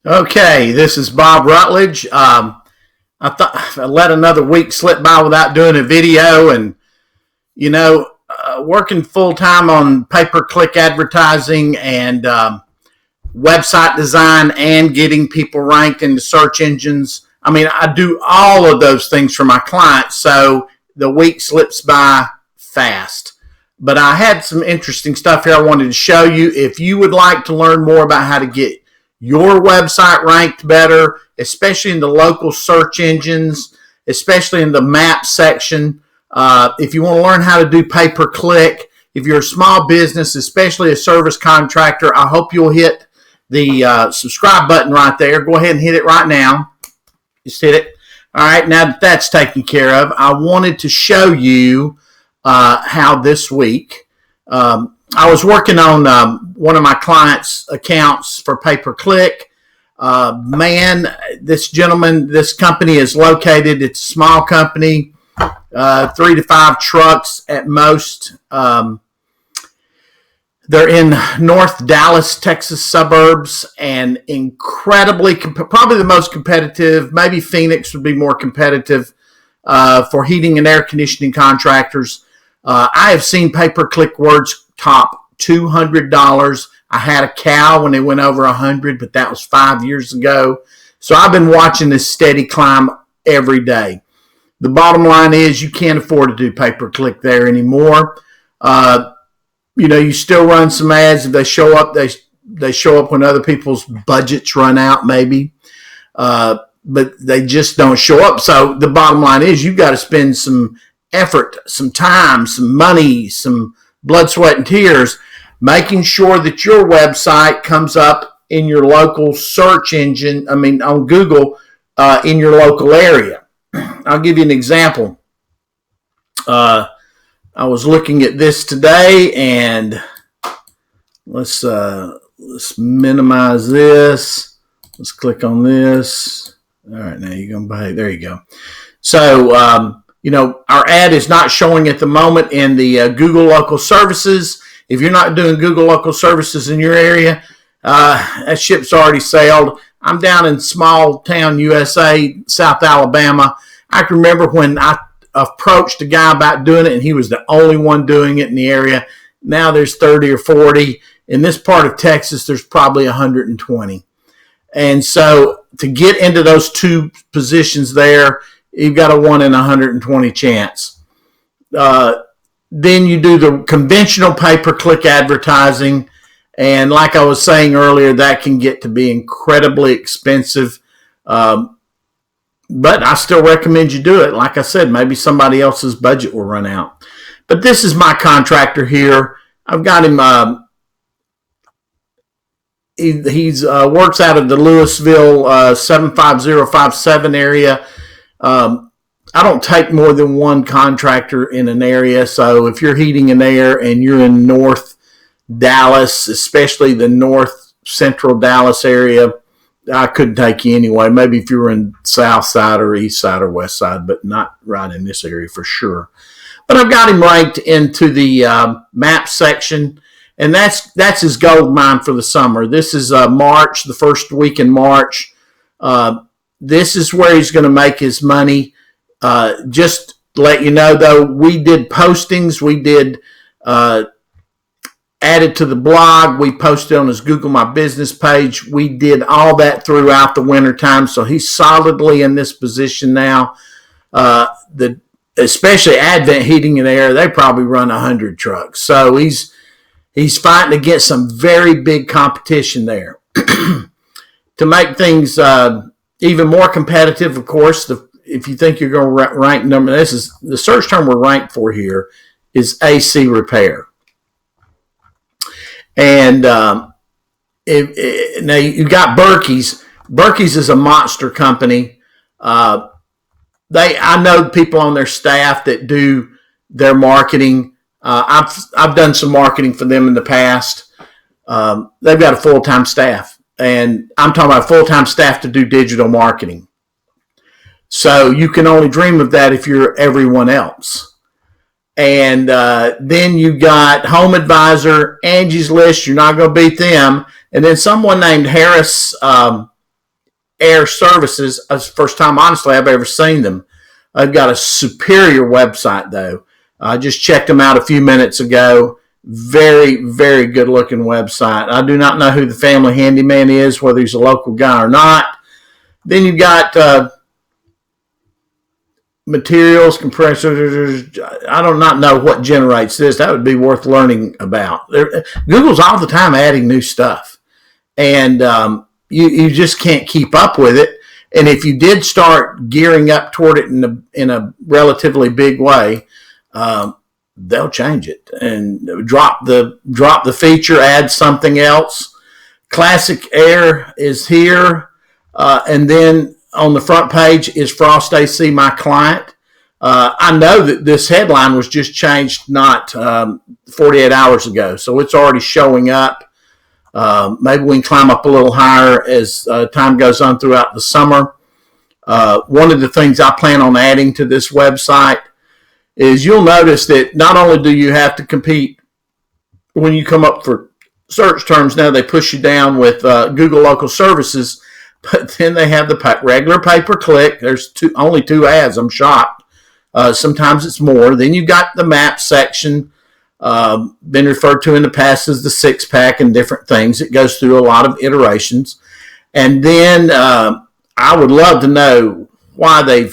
Okay, this is Bob Rutledge. I thought I let another week slip by without doing a video, and working full time on pay-per-click advertising and website design and getting people ranked in the search engines. I mean, I do all of those things for my clients, so the week slips by fast. But I had some interesting stuff here I wanted to show you. If you would like to learn more about how to get your website ranked better, especially in the local search engines, especially in the map section. If you want to learn how to do pay-per-click, if you're a small business, especially a service contractor, I hope you'll hit the subscribe button right there. Go ahead and hit it right now. Just hit it. All right, now that that's taken care of, I wanted to show you how this week I was working on one of my clients' accounts for pay-per-click. This company is located, it's a small company, 3 to 5 trucks at most. They're in North Dallas, Texas suburbs, and probably the most competitive. Maybe Phoenix would be more competitive for heating and air conditioning contractors. I have seen pay-per-click words top $200. I had a cow when they went over 100, but that was 5 years ago. So I've been watching this steady climb every day. The bottom line is you can't afford to do pay-per-click there anymore. You still run some ads. If they show up, they show up when other people's budgets run out, maybe. But they just don't show up. So the bottom line is you've got to spend some effort, some time, some money, some blood, sweat, and tears, making sure that your website comes up in your local search engine, on Google, in your local area. I'll give you an example. I was looking at this today, and let's minimize this. Let's click on this. All right, now you're going to behave. There you go. So, our ad is not showing at the moment in the Google Local Services. If you're not doing Google Local Services in your area, that ship's already sailed. I'm down in small town USA, South Alabama. I can remember when I approached a guy about doing it, and he was the only one doing it in the area. Now there's 30 or 40. In this part of Texas, there's probably 120. And so to get into those two positions there, you've got a 1 in 120 chance. Then you do the conventional pay-per-click advertising. And like I was saying earlier, that can get to be incredibly expensive. But I still recommend you do it. Like I said, maybe somebody else's budget will run out. But this is my contractor here. I've got him. He's works out of the Louisville 75057 area. I don't take more than one contractor in an area. So if you're heating and air and you're in North Dallas, especially the North Central Dallas area, I couldn't take you anyway. Maybe if you were in South Side or East Side or West Side, but not right in this area for sure. But I've got him ranked into the map section, and that's his gold mine for the summer. This is March, the first week in March. This is where he's going to make his money. Just to let you know, though, we did postings. We did added to the blog. We posted on his Google My Business page. We did all that throughout the wintertime. So he's solidly in this position now. Especially Advent Heating and Air, they probably run 100 trucks. So he's fighting against some very big competition there. To make things even more competitive, of course, if you think you're going to rank number, this is the search term we're ranked for here is AC repair. And now you got Berkey's. Berkey's is a monster company. I know people on their staff that do their marketing. I've done some marketing for them in the past. They've got a full-time staff, and I'm talking about full-time staff to do digital marketing. So you can only dream of that if you're everyone else. And then you got Home Advisor, Angie's List. You're not going to beat them. And then someone named Harris Air Services. That's the first time, honestly, I've ever seen them. I've got a superior website, though. I just checked them out a few minutes ago. Very, very good looking website. I do not know who the family handyman is, whether he's a local guy or not. Then you've got materials, compressors. I do not know what generates this. That would be worth learning about. Google's all the time adding new stuff, and you just can't keep up with it. And if you did start gearing up toward it in a relatively big way, they'll change it and drop the feature, add something else. Classic Air is here, and then on the front page is Frost AC, my client. I know that this headline was just changed not 48 hours ago, so it's already showing up. Maybe we can climb up a little higher as time goes on throughout the summer. One of the things I plan on adding to this website is you'll notice that not only do you have to compete when you come up for search terms, now they push you down with Google Local Services, but then they have the regular pay-per-click. There's only 2 ads. I'm shocked. Sometimes it's more. Then you've got the map section, been referred to in the past as the 6-pack and different things. It goes through a lot of iterations. And then I would love to know why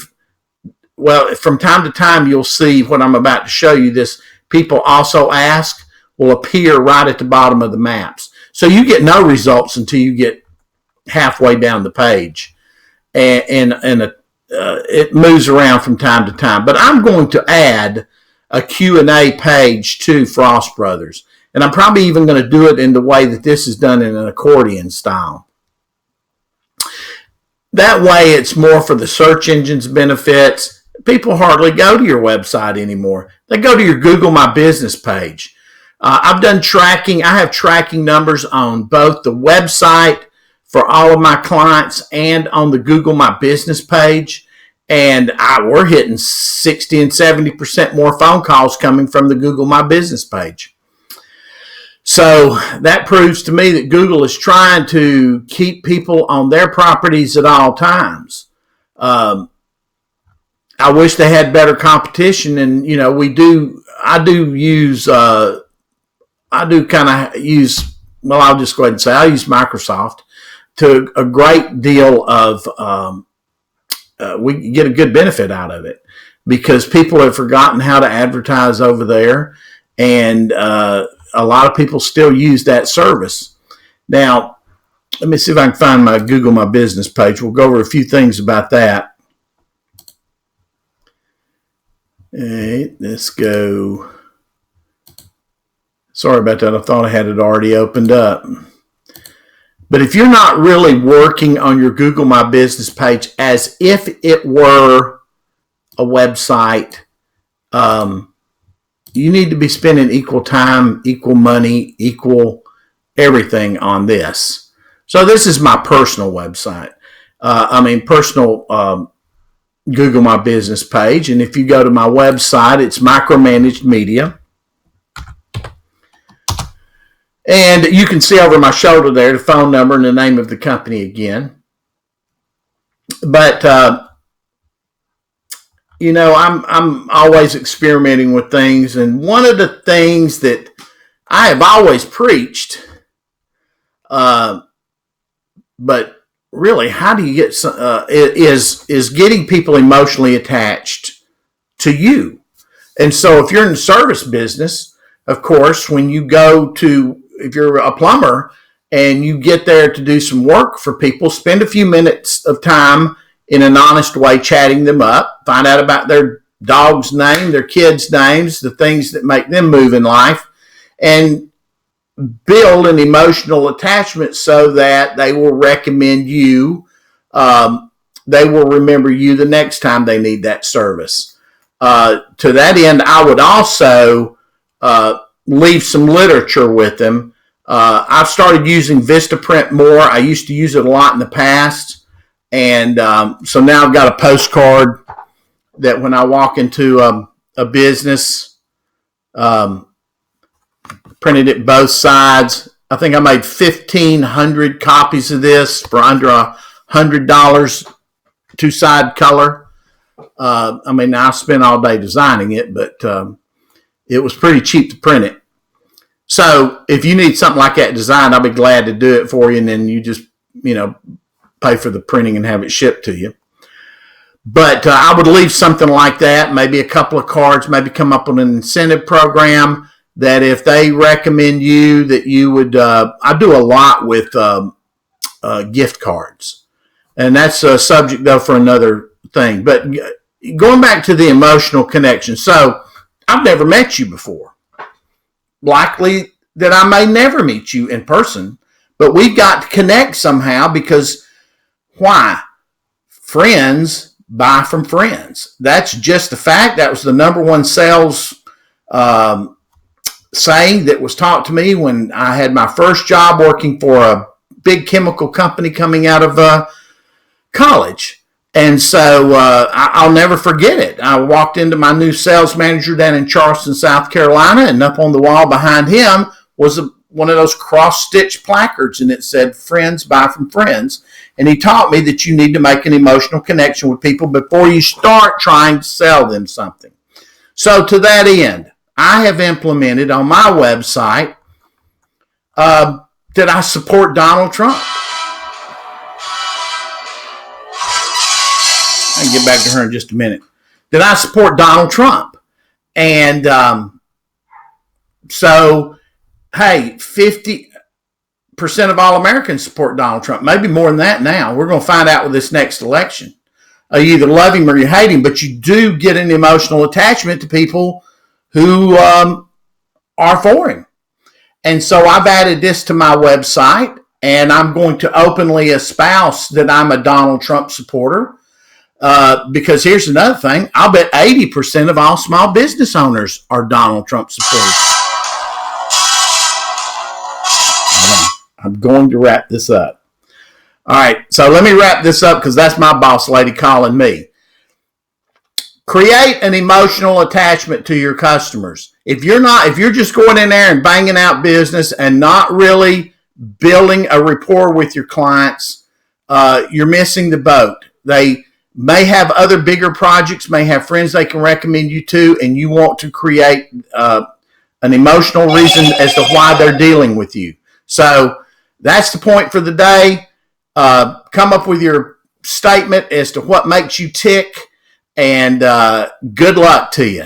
from time to time you'll see what I'm about to show you. This people also ask will appear right at the bottom of the maps. So you get no results until you get halfway down the page, and it moves around from time to time. But I'm going to add a Q&A page to Frost Brothers, and I'm probably even going to do it in the way that this is done in an accordion style. That way it's more for the search engine's benefits. People hardly go to your website anymore. They go to your Google My Business page. I've done tracking. I have tracking numbers on both the website for all of my clients and on the Google My Business page. And we're hitting 60 and 70% more phone calls coming from the Google My Business page. So that proves to me that Google is trying to keep people on their properties at all times. I wish they had better competition, and I do Microsoft to a great deal of, we get a good benefit out of it because people have forgotten how to advertise over there, and a lot of people still use that service. Now, let me see if I can find my Google My Business page. We'll go over a few things about that. All right, let's go. Sorry about that. I thought I had it already opened up. But if you're not really working on your Google My Business page as if it were a website, you need to be spending equal time, equal money, equal everything on this. So this is my personal website. Personal Google My Business page. And if you go to my website, it's Micromanaged Media. And you can see over my shoulder there the phone number and the name of the company again. But, I'm always experimenting with things. And one of the things that I have always preached, but really, how do you get is getting people emotionally attached to you. And so if you're in the service business, of course, when you if you're a plumber and you get there to do some work for people, spend a few minutes of time in an honest way chatting them up, find out about their dog's name, their kids' names, the things that make them move in life, and build an emotional attachment so that they will recommend you. They will remember you the next time they need that service. To that end, I would also leave some literature with them. I've started using Vistaprint more. I used to use it a lot in the past. And so now I've got a postcard that when I walk into a business, printed it both sides. I think I made 1,500 copies of this for under $100 two-side color. I spent all day designing it, but it was pretty cheap to print it. So if you need something like that designed, I'll be glad to do it for you, and then you just, pay for the printing and have it shipped to you. But I would leave something like that, maybe a couple of cards, maybe come up with an incentive program that if they recommend you, that you would, I do a lot with gift cards. And that's a subject, though, for another thing. But going back to the emotional connection. So I've never met you before. Likely that I may never meet you in person, but we've got to connect somehow because why? Friends buy from friends. That's just a fact. That was the number one sales saying that was taught to me when I had my first job working for a big chemical company coming out of college. And so I'll never forget it. I walked into my new sales manager down in Charleston, South Carolina, and up on the wall behind him was one of those cross-stitch placards, and it said, "Friends buy from friends." And he taught me that you need to make an emotional connection with people before you start trying to sell them something. So to that end, I have implemented on my website that I support Donald Trump. I can get back to her in just a minute. That I support Donald Trump. And so, hey, 50% of all Americans support Donald Trump. Maybe more than that now. We're going to find out with this next election. You either love him or you hate him, but you do get an emotional attachment to people who are for him. And so I've added this to my website, and I'm going to openly espouse that I'm a Donald Trump supporter. Because here's another thing. I'll bet 80% of all small business owners are Donald Trump supporters. I'm going to wrap this up. All right, so let me wrap this up because that's my boss lady calling me. Create an emotional attachment to your customers. If you're just going in there and banging out business and not really building a rapport with your clients, you're missing the boat. They may have other bigger projects, may have friends they can recommend you to, and you want to create an emotional reason as to why they're dealing with you. So that's the point for the day. Come up with your statement as to what makes you tick, and good luck to you.